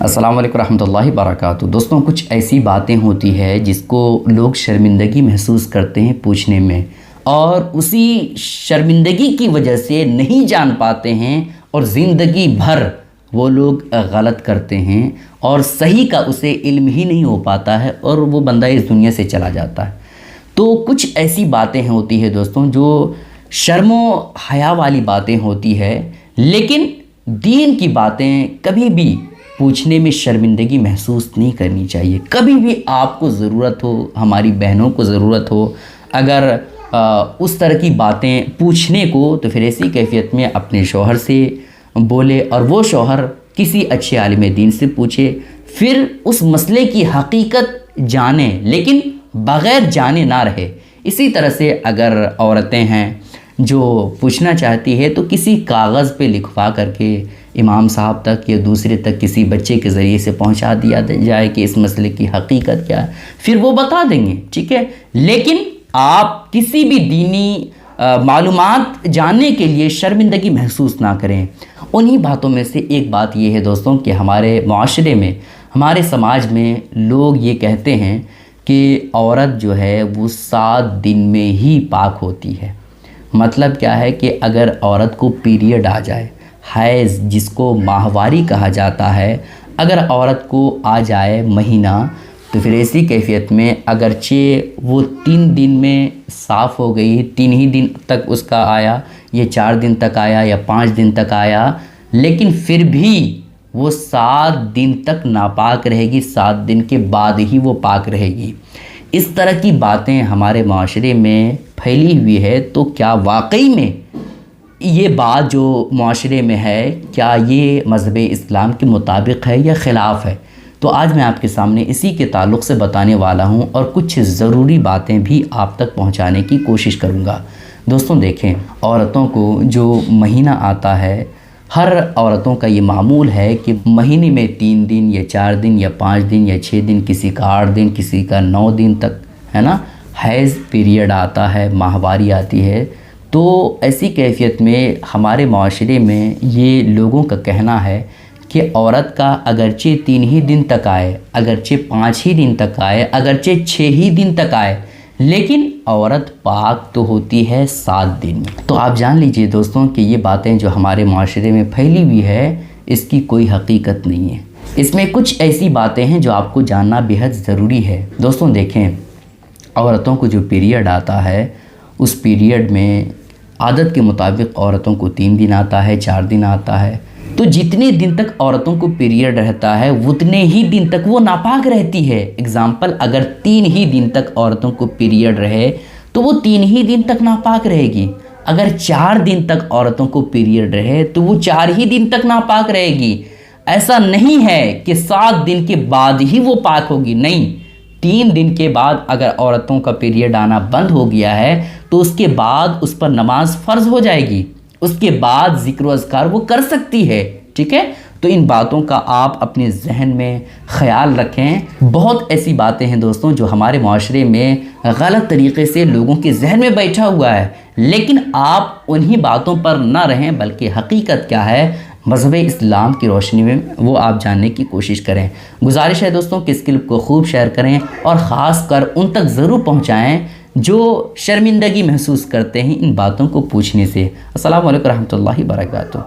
अस्सलाम वालेकुम रहमतुल्लाहि बरकातुहू। दोस्तों, कुछ ऐसी बातें होती है जिसको लोग शर्मिंदगी महसूस करते हैं पूछने में, और उसी शर्मिंदगी की वजह से नहीं जान पाते हैं और ज़िंदगी भर वो लोग गलत करते हैं और सही का उसे इल्म ही नहीं हो पाता है और वो बंदा इस दुनिया से चला जाता है। तो कुछ ऐसी बातें होती है दोस्तों जो शर्मो हया वाली बातें होती है, लेकिन दीन की बातें कभी भी पूछने में शर्मिंदगी महसूस नहीं करनी चाहिए। कभी भी आपको ज़रूरत हो, हमारी बहनों को ज़रूरत हो अगर उस तरह की बातें पूछने को, तो फिर ऐसी कैफियत में अपने शौहर से बोले और वो शौहर किसी अच्छे आलिम दीन से पूछे, फिर उस मसले की हकीकत जाने लेकिन बग़ैर जाने ना रहे। इसी तरह से अगर औरतें हैं जो पूछना चाहती है तो किसी कागज़ पे लिखवा करके इमाम साहब तक या दूसरे तक किसी बच्चे के ज़रिए से पहुंचा दिया जाए कि इस मसले की हकीकत क्या है, फिर वो बता देंगे, ठीक है। लेकिन आप किसी भी दीनी मालूमात जानने के लिए शर्मिंदगी महसूस ना करें। उन्हीं बातों में से एक बात ये है दोस्तों कि हमारे माशरे में, हमारे समाज में लोग ये कहते हैं कि औरत जो है वो 7 दिन में ही पाक होती है। मतलब क्या है कि अगर औरत को पीरियड आ जाए, हैज़ जिसको माहवारी कहा जाता है, अगर औरत को आ जाए महीना, तो फिर ऐसी कैफियत में अगरचे वो 3 दिन में साफ़ हो गई, 3 ही दिन तक उसका आया, ये 4 दिन तक आया या 5 दिन तक आया, लेकिन फिर भी वो 7 दिन तक नापाक रहेगी, 7 दिन के बाद ही वो पाक रहेगी। इस तरह की बातें हमारे माशरे में फैली हुई है। तो क्या वाकई में ये बात जो माशरे में है, क्या ये मज़हब इस्लाम के मुताबिक है या ख़िलाफ़ है? तो आज मैं आपके सामने इसी के ताल्लुक़ से बताने वाला हूँ और कुछ ज़रूरी बातें भी आप तक पहुँचाने की कोशिश करूँगा। दोस्तों देखें, औरतों को जो महीना आता है, हर औरतों का ये मामूल है कि महीने में 3 दिन या 4 दिन या 5 दिन या 6 दिन, किसी का 8 दिन, किसी का 9 दिन तक, है ना, हैज़ पीरियड आता है, माहवारी आती है। तो ऐसी कैफियत में हमारे माशरे में ये लोगों का कहना है कि औरत का अगरचे 3 ही दिन तक आए, अगरचे 5 ही दिन तक आए, अगरचे 6 ही दिन तक आए, लेकिन औरत पाक तो होती है 7 दिन में। तो आप जान लीजिए दोस्तों कि ये बातें जो हमारे माशरे में फैली हुई है, इसकी कोई हकीकत नहीं है। इसमें कुछ ऐसी बातें हैं जो आपको जानना बेहद ज़रूरी है। दोस्तों देखें, औरतों को जो पीरियड आता है, उस पीरियड में आदत के मुताबिक औरतों को 3 दिन आता है, 4 दिन आता है। तो जितने दिन तक औरतों को पीरियड रहता है उतने ही दिन तक वो नापाक रहती है। एग्ज़ाम्पल, अगर 3 ही दिन तक औरतों को पीरियड रहे तो वो 3 ही दिन तक नापाक रहेगी। अगर 4 दिन तक औरतों को पीरियड रहे तो वो 4 ही दिन तक नापाक रहेगी। ऐसा नहीं है कि 7 दिन के बाद ही वो पाक होगी, नहीं। 3 दिन के बाद अगर औरतों का पीरियड आना बंद हो गया है तो उसके बाद उस पर नमाज फ़र्ज़ हो जाएगी, उसके बाद ज़िक्र अज़कार वो कर सकती है, ठीक है। तो इन बातों का आप अपने जहन में ख़याल रखें। बहुत ऐसी बातें हैं दोस्तों जो हमारे माशरे में गलत तरीक़े से लोगों के जहन में बैठा हुआ है, लेकिन आप उन्हीं बातों पर ना रहें, बल्कि हकीकत क्या है मज़हब इस्लाम की रोशनी में वो आप जानने की कोशिश करें। गुजारिश है दोस्तों कि इस क्लिप को खूब शेयर करें और ख़ास कर उन तक ज़रूर पहुँचाएँ जो शर्मिंदगी महसूस करते हैं इन बातों को पूछने से। अस्सलामु अलैकुम रहमतुल्लाहि बरकातुहू।